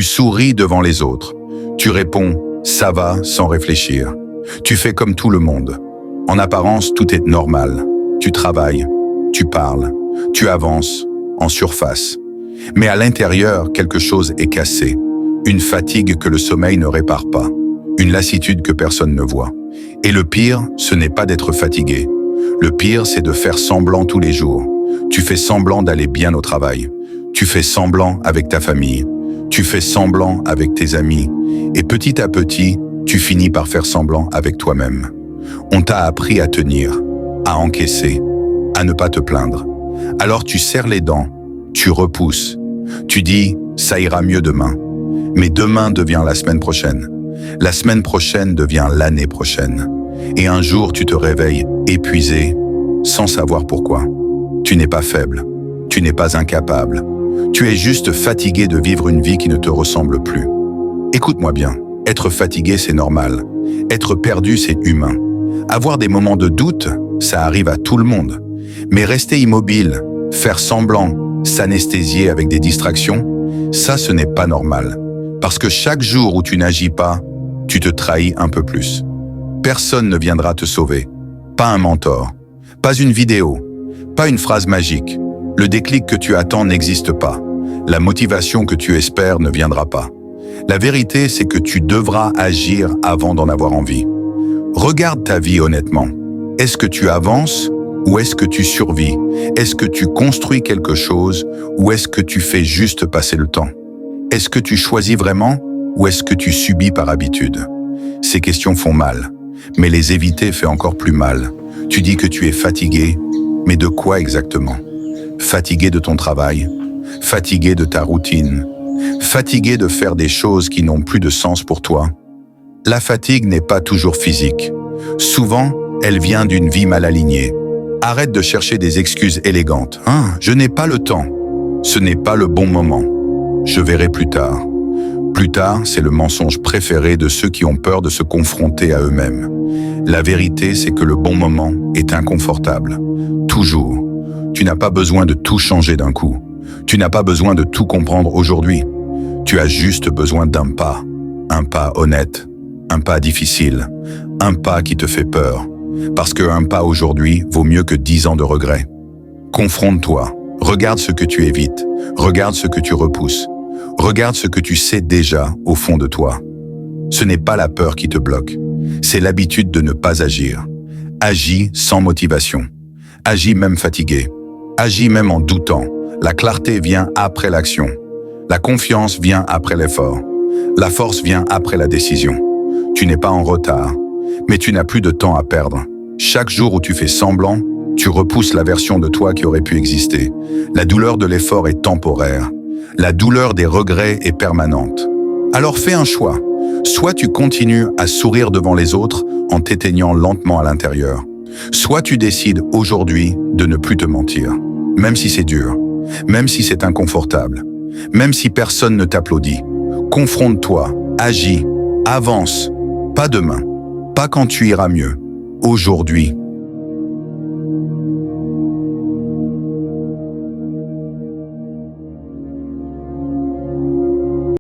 Tu souris devant les autres. Tu réponds « ça va » sans réfléchir. Tu fais comme tout le monde. En apparence, tout est normal. Tu travailles, tu parles, tu avances en surface. Mais à l'intérieur, quelque chose est cassé. Une fatigue que le sommeil ne répare pas. Une lassitude que personne ne voit. Et le pire, ce n'est pas d'être fatigué. Le pire, c'est de faire semblant tous les jours. Tu fais semblant d'aller bien au travail. Tu fais semblant avec ta famille. Tu fais semblant avec tes amis. Et petit à petit, tu finis par faire semblant avec toi-même. On t'a appris à tenir, à encaisser, à ne pas te plaindre. Alors tu serres les dents, tu repousses. Tu dis « ça ira mieux demain ». Mais demain devient la semaine prochaine. La semaine prochaine devient l'année prochaine. Et un jour, tu te réveilles épuisé, sans savoir pourquoi. Tu n'es pas faible, tu n'es pas incapable. Tu es juste fatigué de vivre une vie qui ne te ressemble plus. Écoute-moi bien, être fatigué, c'est normal. Être perdu, c'est humain. Avoir des moments de doute, ça arrive à tout le monde. Mais rester immobile, faire semblant, s'anesthésier avec des distractions, ça, ce n'est pas normal. Parce que chaque jour où tu n'agis pas, tu te trahis un peu plus. Personne ne viendra te sauver. Pas un mentor, pas une vidéo, pas une phrase magique. Le déclic que tu attends n'existe pas. La motivation que tu espères ne viendra pas. La vérité, c'est que tu devras agir avant d'en avoir envie. Regarde ta vie honnêtement. Est-ce que tu avances ou est-ce que tu survis? Est-ce que tu construis quelque chose ou est-ce que tu fais juste passer le temps? Est-ce que tu choisis vraiment ou est-ce que tu subis par habitude? Ces questions font mal, mais les éviter fait encore plus mal. Tu dis que tu es fatigué, mais de quoi exactement? Fatigué de ton travail, fatigué de ta routine, fatigué de faire des choses qui n'ont plus de sens pour toi. La fatigue n'est pas toujours physique. Souvent, elle vient d'une vie mal alignée. Arrête de chercher des excuses élégantes. « Je n'ai pas le temps. Ce n'est pas le bon moment. Je verrai plus tard. » Plus tard, c'est le mensonge préféré de ceux qui ont peur de se confronter à eux-mêmes. La vérité, c'est que le bon moment est inconfortable. Toujours. Tu n'as pas besoin de tout changer d'un coup. Tu n'as pas besoin de tout comprendre aujourd'hui. Tu as juste besoin d'un pas honnête, un pas difficile, un pas qui te fait peur. Parce qu'un pas aujourd'hui vaut mieux que 10 ans de regrets. Confronte-toi, regarde ce que tu évites, regarde ce que tu repousses, regarde ce que tu sais déjà au fond de toi. Ce n'est pas la peur qui te bloque, c'est l'habitude de ne pas agir. Agis sans motivation, agis même fatigué, agis même en doutant. La clarté vient après l'action, la confiance vient après l'effort, la force vient après la décision. Tu n'es pas en retard, mais tu n'as plus de temps à perdre. Chaque jour où tu fais semblant, tu repousses la version de toi qui aurait pu exister. La douleur de l'effort est temporaire. La douleur des regrets est permanente. Alors fais un choix. Soit tu continues à sourire devant les autres en t'éteignant lentement à l'intérieur. Soit tu décides aujourd'hui de ne plus te mentir. Même si c'est dur, même si c'est inconfortable, même si personne ne t'applaudit. Confronte-toi, agis, avance. Pas demain, pas quand tu iras mieux. Aujourd'hui.